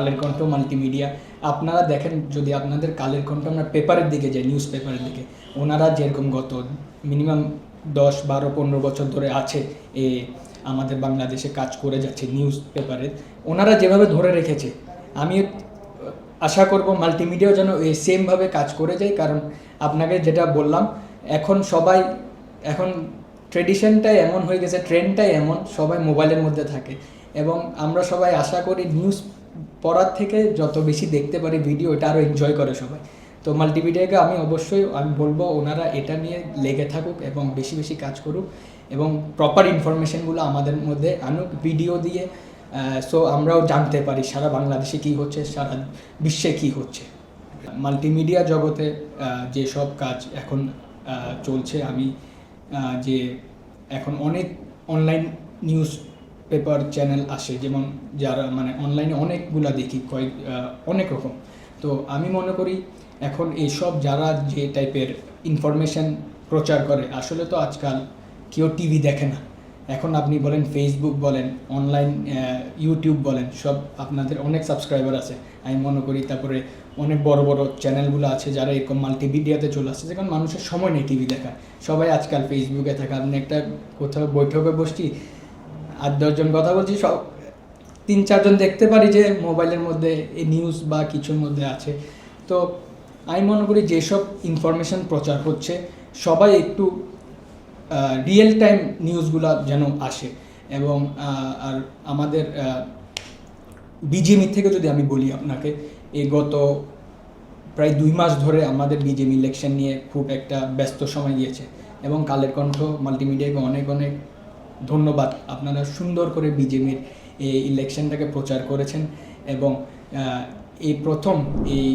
Kaler Kantho multimedia. আপনারা দেখেন, যদি আপনাদের কালের কণ্ঠ আমরা পেপারের দিকে যাই, নিউজ পেপারের দিকে, ওনারা যেরকম গত মিনিমাম 10, 12, 15 বছর ধরে আছে আমাদের বাংলাদেশে কাজ করে যাচ্ছে নিউজ পেপারের, ওনারা যেভাবে ধরে রেখেছে, আমি আশা করব মাল্টিমিডিয়াও যেন এই সেমভাবে কাজ করে যায়। কারণ আপনাকে যেটা বললাম, এখন ট্রেডিশনটাই এমন হয়ে গেছে, ট্রেন্ডটাই এমন, সবাই মোবাইলের মধ্যে থাকে এবং আমরা সবাই আশা করি নিউজ পড়ার থেকে যত বেশি দেখতে পারি ভিডিও, এটা আরও এনজয় করে সবাই। তো মাল্টিমিডিয়াকে আমি বলবো ওনারা এটা নিয়ে লেগে থাকুক এবং বেশি বেশি কাজ করুক এবং প্রপার ইনফরমেশনগুলো আমাদের মধ্যে আনুক ভিডিও দিয়ে, সো আমরাও জানতে পারি সারা বাংলাদেশে কী হচ্ছে, সারা বিশ্বে কী হচ্ছে। মাল্টিমিডিয়া জগতে যেসব কাজ এখন চলছে, আমি যে এখন অনেক অনলাইন নিউজ পেপার চ্যানেল আসে, যেমন যারা মানে অনলাইনে অনেকগুলা দেখি, অনেক রকম। তো আমি মনে করি এখন এইসব যারা যে টাইপের ইনফরমেশন প্রচার করে, আসলে তো আজকাল কেউ টিভি দেখে না। এখন আপনি বলেন ফেসবুক বলেন, অনলাইন ইউটিউব বলেন, সব আপনাদের অনেক সাবস্ক্রাইবার আছে আমি মনে করি। তারপরে অনেক বড় বড় চ্যানেলগুলো আছে যারা এরকম মাল্টিমিডিয়াতে চলে আসছে, যেখানে মানুষের সময় নেই টিভি দেখা, সবাই আজকাল ফেসবুকে থাকে। আপনি একটা কোথাও বৈঠকে বসছি, 8-10 জন কথা বলছি, সব 3-4 জন দেখতে পারি যে মোবাইলের মধ্যে এই নিউজ বা কিছুর মধ্যে আছে। তো আমি মনে করি যেসব ইনফরমেশন প্রচার হচ্ছে, সবাই একটু রিয়েল টাইম নিউজগুলো যেন আসে। এবং আর আমাদের বিজেপি থেকে যদি আমি বলি আপনাকে, এই গত প্রায় 2 মাস ধরে আমাদের বিজেপি ইলেকশন নিয়ে খুব একটা ব্যস্ত সময় গিয়েছে এবং কালের কণ্ঠ মাল্টিমিডিয়াকে অনেক অনেক ধন্যবাদ। আপনারা সুন্দর করে বিজেপির এই ইলেকশনটাকে প্রচার করেছেন এবং এই প্রথম এই